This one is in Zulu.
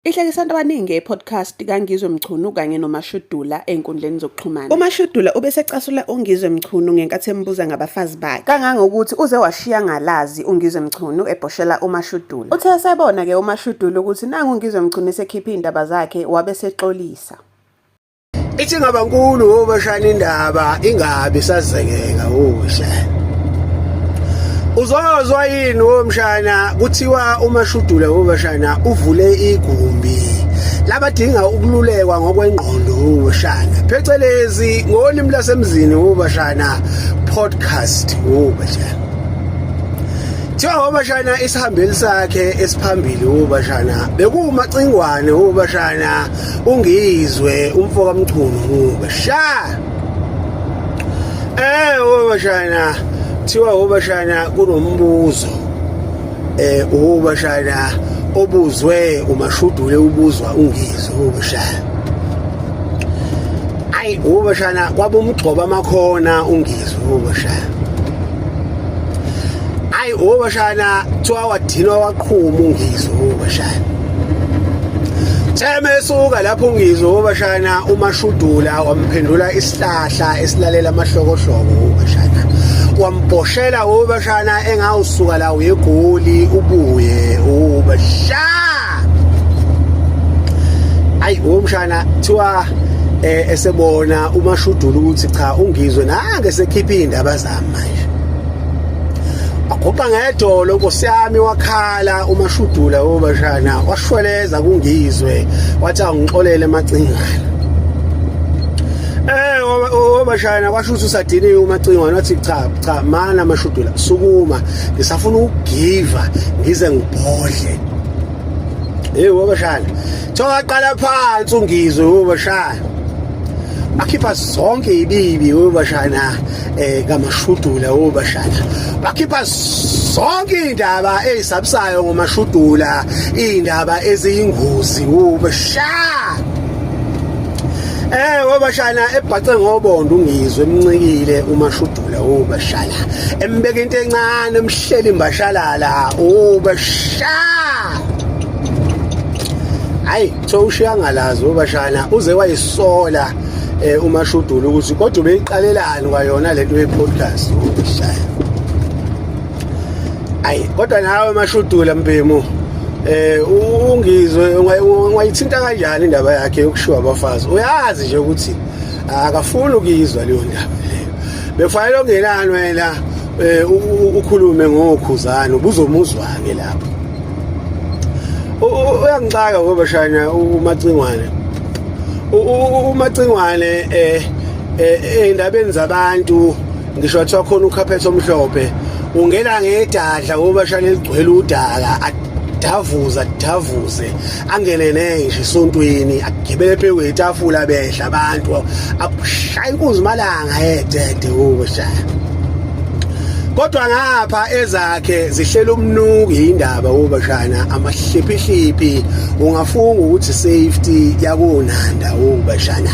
Ihlekisana abaningi e-podcast kaNgizwe Mchunu kanye noMashudula einkundleni zokuxhumana. uMashudula ubesecasula uNgizwe Mchunu ngenkathi embuza ngabafazi bakhe. Kangangokuthi uze washiya ngalazi uNgizwe Mchunu ebhoshela uMashudula. Uthe esebona ke uMashudula ukuthi nangu uNgizwe Mchunu esekhipha indaba zakhe wabe sexolisa. Ithi ngaba nkulu obashana indaba ingabe sazekeka usha. Uzozwa yini womshana kuthiwa uMashudula wobashana uvule igumbi labadinga ukululekwa ngokwengqondo wobashana phecelezi ngolimi lasemzini wobashana podcast wobashana. Thiwa wobashana isihambeli sakhe esiphambili wobashana bekumacingwane wobashana uNgizwe umfoka Mchunu wobashana. Wobashana thiwa wobashana kunombuzo wobashana obuzwe uMashudula ubuzwa uNgizwe wobashana. Wobashana kwabumgcoba amakhona uNgizwe wobashana. Wobashana thiwa wadinwa waqhuma uNgizwe wobashana. Theme suka lapho uNgizwe wobashana uMashudula wamphendula isihlahla esilalela amahlokohloko wobashana. Wamboshela wobashana engawusuka la uyeGoli ubuye wobashana. Womshana thiwa esebona uMashudula ukuthi cha uNgizwe nange sekhipha indaba zami manje. Wagoqa ngedolo Nkosi yami wakhala uMashudula wobashana washweleza kuNgizwe wathi angixolele emacingana. Wobashana kwasho ukuthi usadiniwe umacingwane wathi cha mana Mashudula sukuma ngisafuna ukugiva ngize ngibhodle. Wobashana thoqala phansi uNgizwe wobashana. Bakhipha zonke ibibi wobashana kaMashudula wobashana. Bakhipha zonke indaba ezisabisayo ngoMashudula, indaba eziyingozi wobashana. Wobashana ebhace ngobondo uNgizwe emncikile uMashudula wobashana. Embeka into encane emhlela imbashalala wobashana. Ushiya ngalazi wobashana uze wayisola uMashudula ukuthi kodwa ubeyiqalelani kwayona lento ye-podcast wobashana. Kodwa nawe Mashudula Mpimo uNgizwe ungayithinta kanjani indaba yakhe yokushiwa abafazi? Uyazi nje ukuthi akafuni ukuyizwa leyo ndaba leyo. Befanele ongenani wena ukhulume ngokhuzana ubuzomuzwa ke lapho. Uyangixaka wobashana umacingwane. Umacingwane endabeni zabantu ngisho wathi khona ukhaphethe omhlophe ungena ngedadla wobashana eligcwele udaka davuze angene nenje esontweni agibele phezu kwetafula behla abantu ashaya inkunzi malanga yedede wobashana. Kodwa ngapha ezakhe zihlela umnuki indaba wobashana amahliphihlipi ungafunga ukuthi safety yakunanda wobashana.